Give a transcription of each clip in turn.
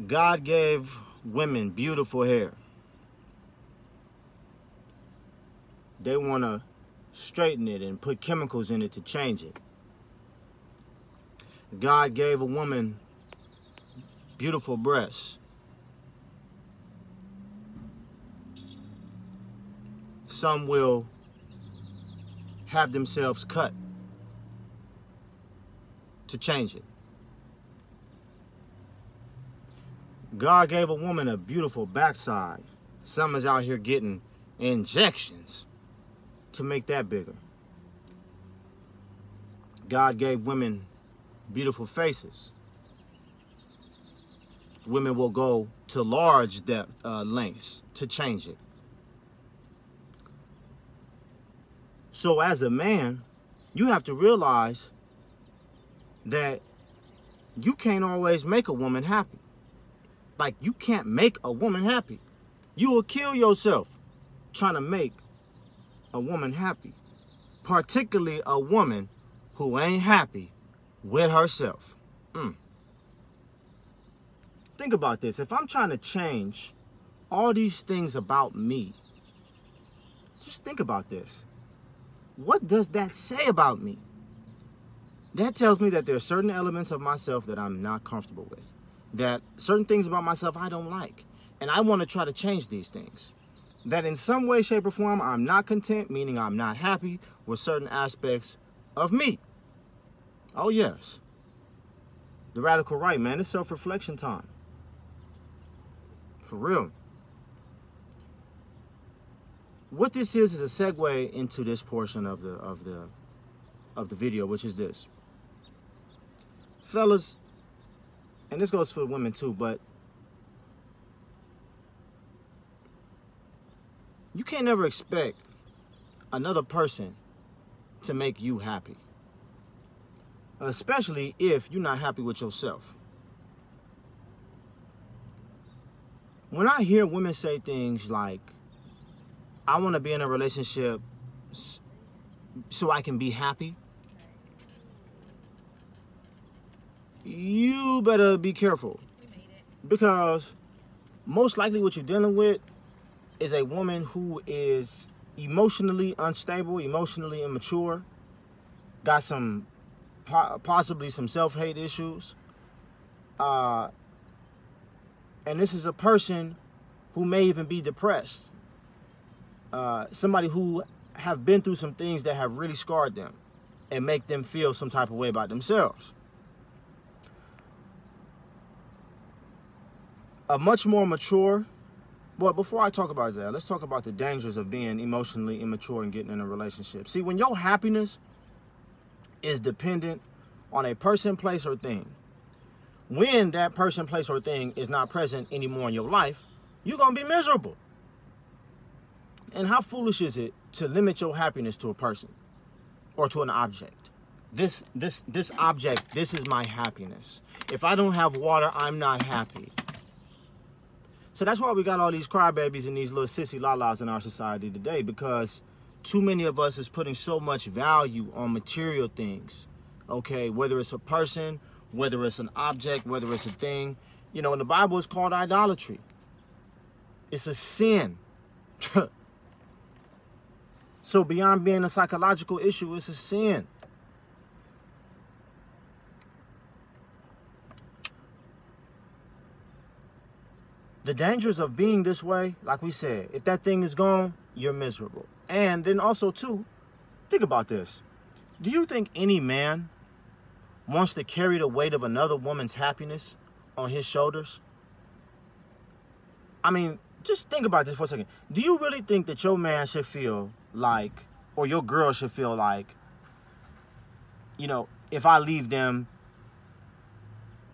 God gave women beautiful hair. They want to straighten it and put chemicals in it to change it. God gave a woman beautiful breasts. Some will have themselves cut to change it. God gave a woman a beautiful backside. Some is out here getting injections to make that bigger. God gave women beautiful faces. Women will go to large lengths to change it. So as a man, you have to realize that you can't always make a woman happy. Like, you can't make a woman happy. You will kill yourself trying to make a woman happy. Particularly a woman who ain't happy with herself. Think about this. If I'm trying to change all these things about me, just think about this. What does that say about me? That tells me that there are certain elements of myself that I'm not comfortable with. That certain things about myself I don't like. And I want to try to change these things. That in some way, shape, or form, I'm not content, meaning I'm not happy with certain aspects of me. Oh, yes. The radical right, man. It's self-reflection time. For real. What this is a segue into this portion of the video, which is this. Fellas, and this goes for women too, but you can't never expect another person to make you happy. Especially if you're not happy with yourself. When I hear women say things like, I want to be in a relationship so I can be happy, you better be careful. Because most likely what you're dealing with is a woman who is emotionally unstable, emotionally immature, got some, possibly some self-hate issues. And this is a person who may even be depressed. Somebody who have been through some things that have really scarred them and make them feel some type of way about themselves. A much more mature, but before I talk about that, let's talk about the dangers of being emotionally immature and getting in a relationship. See, when your happiness is dependent on a person, place, or thing, when that person, place, or thing is not present anymore in your life, you're going to be miserable. And how foolish is it to limit your happiness to a person or to an object? This object, this is my happiness. If I don't have water, I'm not happy. So that's why we got all these crybabies and these little sissy lalas in our society today, because too many of us is putting so much value on material things. Okay, whether it's a person, whether it's an object, whether it's a thing. You know, in the Bible, it's called idolatry. It's a sin. So beyond being a psychological issue, it's a sin. The dangers of being this way, like we said, if that thing is gone, you're miserable. And then also, too, think about this. Do you think any man wants to carry the weight of another woman's happiness on his shoulders? I mean, just think about this for a second. Do you really think that your man should feel like, or your girl should feel like, you know, if I leave them,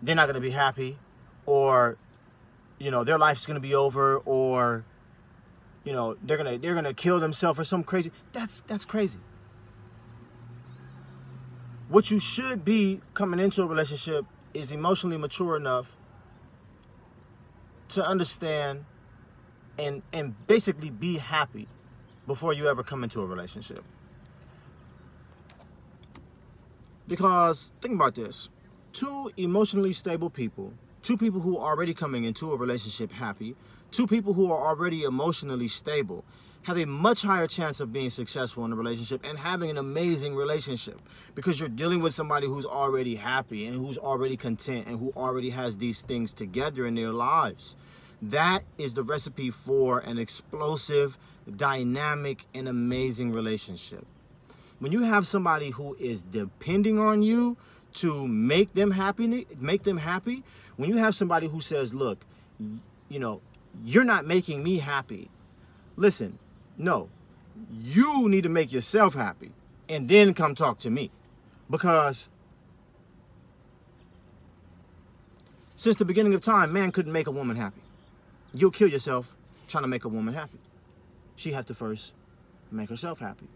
they're not going to be happy, or, you know, their life's going to be over, or, you know, they're going to kill themselves or something crazy? That's crazy. What you should be coming into a relationship is emotionally mature enough to understand and basically be happy before you ever come into a relationship. Because think about this. Two emotionally stable people two people who are already coming into a relationship happy, two people who are already emotionally stable, have a much higher chance of being successful in a relationship and having an amazing relationship, because you're dealing with somebody who's already happy and who's already content and who already has these things together in their lives. That is the recipe for an explosive, dynamic, and amazing relationship. When you have somebody who is depending on you to make them happy, when you have somebody who says, look, you know, you're not making me happy. Listen, no, you need to make yourself happy and then come talk to me. Because since the beginning of time, man couldn't make a woman happy. You'll kill yourself trying to make a woman happy. She has to first make herself happy.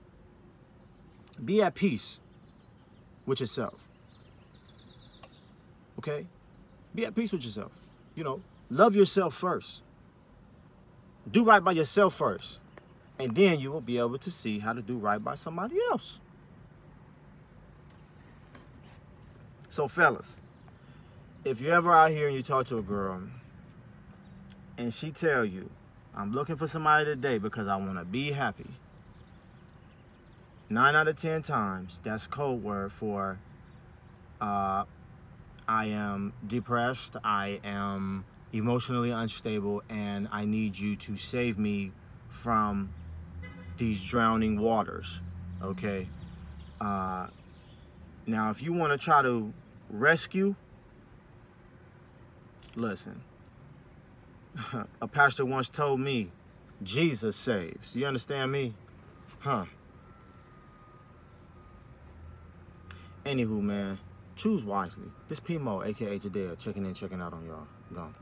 Be at peace with yourself. Okay? Be at peace with yourself. You know, love yourself first. Do right by yourself first. And then you will be able to see how to do right by somebody else. So fellas, if you're ever out here and you talk to a girl and she tell you, I'm looking for somebody today because I want to be happy, 9 out of 10 times, that's code word for I am depressed, I am emotionally unstable, and I need you to save me from these drowning waters, okay? Now, if you want to try to rescue, listen. A pastor once told me, Jesus saves. You understand me? Huh. Anywho, man, choose wisely. This P-Mo, a.k.a. Jadea, checking in, checking out on y'all. Gone.